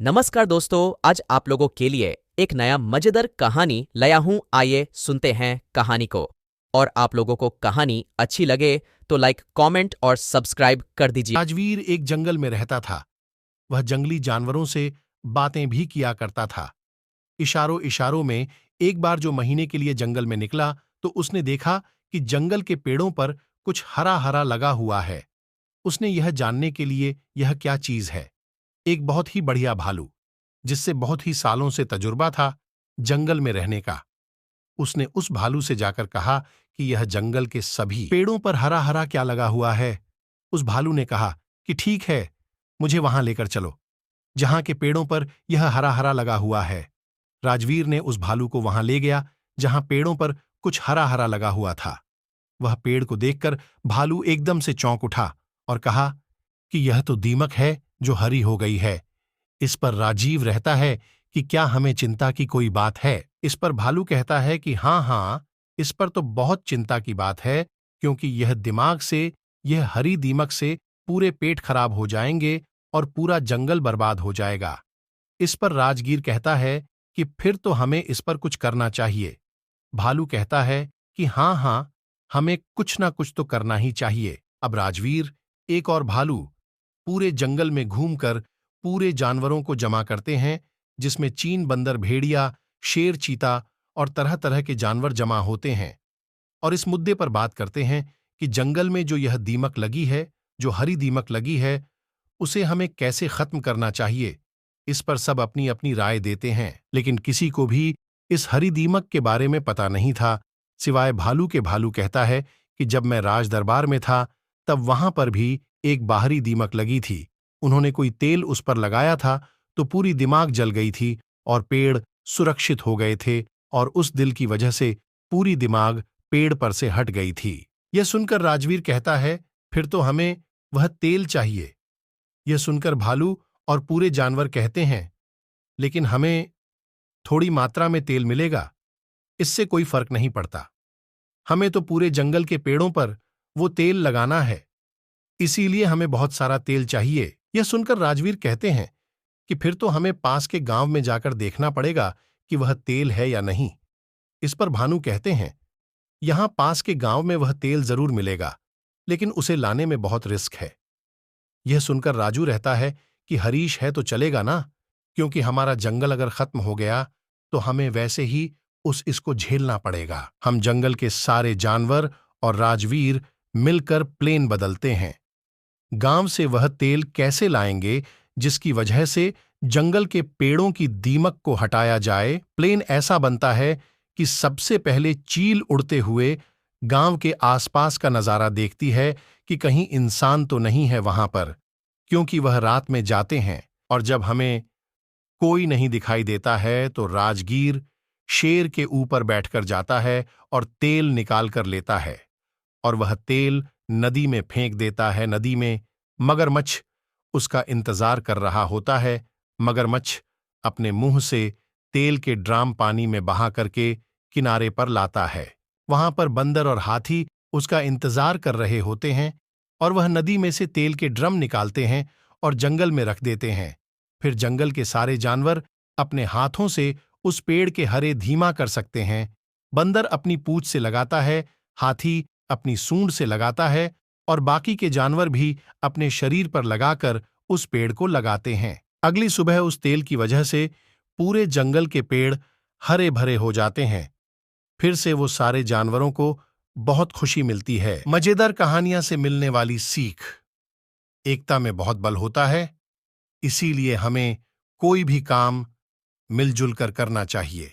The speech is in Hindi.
नमस्कार दोस्तों, आज आप लोगों के लिए एक नया मजेदार कहानी लाया हूं। आइए सुनते हैं कहानी को। और आप लोगों को कहानी अच्छी लगे तो लाइक, कमेंट और सब्सक्राइब कर दीजिए। राजवीर एक जंगल में रहता था। वह जंगली जानवरों से बातें भी किया करता था। इशारों इशारों में एक बार जो महीने के लिए जंगल में निकला तो उसने देखा कि जंगल के पेड़ों पर कुछ हरा हरा लगा हुआ है। उसने यह जानने के लिए यह क्या चीज है। एक बहुत ही बढ़िया भालू, जिससे बहुत ही सालों से तजुर्बा था जंगल में रहने का। उसने उस भालू से जाकर कहा कि यह जंगल के सभी पेड़ों पर हरा हरा क्या लगा हुआ है। उस भालू ने कहा कि ठीक है, मुझे वहां लेकर चलो जहां के पेड़ों पर यह हरा हरा लगा हुआ है। राजवीर ने उस भालू को वहां ले गया जहां पेड़ों पर कुछ हरा हरा लगा हुआ था। वह पेड़ को देखकर भालू एकदम से चौंक उठा और कहा कि यह तो दीमक है जो हरी हो गई है। इस पर राजीव रहता है कि क्या हमें चिंता की कोई बात है। इस पर भालू कहता है कि हाँ हाँ, इस पर तो बहुत चिंता की बात है, क्योंकि यह दिमाग से, यह हरी दीमक से पूरे पेट खराब हो जाएंगे और पूरा जंगल बर्बाद हो जाएगा। इस पर राजगीर कहता है कि फिर तो हमें इस पर कुछ करना चाहिए। भालू कहता है कि हाँ हाँ, हमें कुछ ना कुछ तो करना ही चाहिए। अब राजवीर, एक और भालू पूरे जंगल में घूमकर पूरे जानवरों को जमा करते हैं, जिसमें चीन बंदर, भेड़िया, शेर, चीता और तरह तरह के जानवर जमा होते हैं, और इस मुद्दे पर बात करते हैं कि जंगल में जो यह दीमक लगी है, जो हरी दीमक लगी है, उसे हमें कैसे खत्म करना चाहिए। इस पर सब अपनी अपनी राय देते हैं, लेकिन किसी को भी इस हरी दीमक के बारे में पता नहीं था, सिवाय भालू के। भालू कहता है कि जब मैं राज दरबार में था तब वहां पर भी एक बाहरी दीमक लगी थी। उन्होंने कोई तेल उस पर लगाया था तो पूरी दिमाग जल गई थी और पेड़ सुरक्षित हो गए थे, और उस दिल की वजह से पूरी दिमाग पेड़ पर से हट गई थी। यह सुनकर राजवीर कहता है, फिर तो हमें वह तेल चाहिए। यह सुनकर भालू और पूरे जानवर कहते हैं, लेकिन हमें थोड़ी मात्रा में तेल मिलेगा, इससे कोई फर्क नहीं पड़ता। हमें तो पूरे जंगल के पेड़ों पर वो तेल लगाना है, इसीलिए हमें बहुत सारा तेल चाहिए। यह सुनकर राजवीर कहते हैं कि फिर तो हमें पास के गांव में जाकर देखना पड़ेगा कि वह तेल है या नहीं। इस पर भानु कहते हैं, यहां पास के गांव में वह तेल जरूर मिलेगा, लेकिन उसे लाने में बहुत रिस्क है। यह सुनकर राजू रहता है कि हरीश है तो चलेगा ना, क्योंकि हमारा जंगल अगर खत्म हो गया तो हमें वैसे ही इसको झेलना पड़ेगा। हम जंगल के सारे जानवर और राजवीर मिलकर प्लेन बदलते हैं। गांव से वह तेल कैसे लाएंगे जिसकी वजह से जंगल के पेड़ों की दीमक को हटाया जाए। प्लेन ऐसा बनता है कि सबसे पहले चील उड़ते हुए गांव के आसपास का नजारा देखती है कि कहीं इंसान तो नहीं है वहां पर, क्योंकि वह रात में जाते हैं, और जब हमें कोई नहीं दिखाई देता है तो राजगीर शेर के ऊपर बैठकर जाता है और तेल निकाल कर लेता है, और वह तेल नदी में फेंक देता है। नदी में मगरमच्छ उसका इंतजार कर रहा होता है। मगरमच्छ अपने मुंह से तेल के ड्राम पानी में बहा करके किनारे पर लाता है। वहां पर बंदर और हाथी उसका इंतजार कर रहे होते हैं, और वह नदी में से तेल के ड्रम निकालते हैं और जंगल में रख देते हैं। फिर जंगल के सारे जानवर अपने हाथों से उस पेड़ के हरे धीमा कर सकते हैं। बंदर अपनी पूंछ से लगाता है, हाथी अपनी सूंड से लगाता है, और बाकी के जानवर भी अपने शरीर पर लगाकर उस पेड़ को लगाते हैं। अगली सुबह उस तेल की वजह से पूरे जंगल के पेड़ हरे भरे हो जाते हैं। फिर से वो सारे जानवरों को बहुत खुशी मिलती है। मजेदार कहानियां से मिलने वाली सीख, एकता में बहुत बल होता है, इसीलिए हमें कोई भी काम मिलजुल कर करना चाहिए।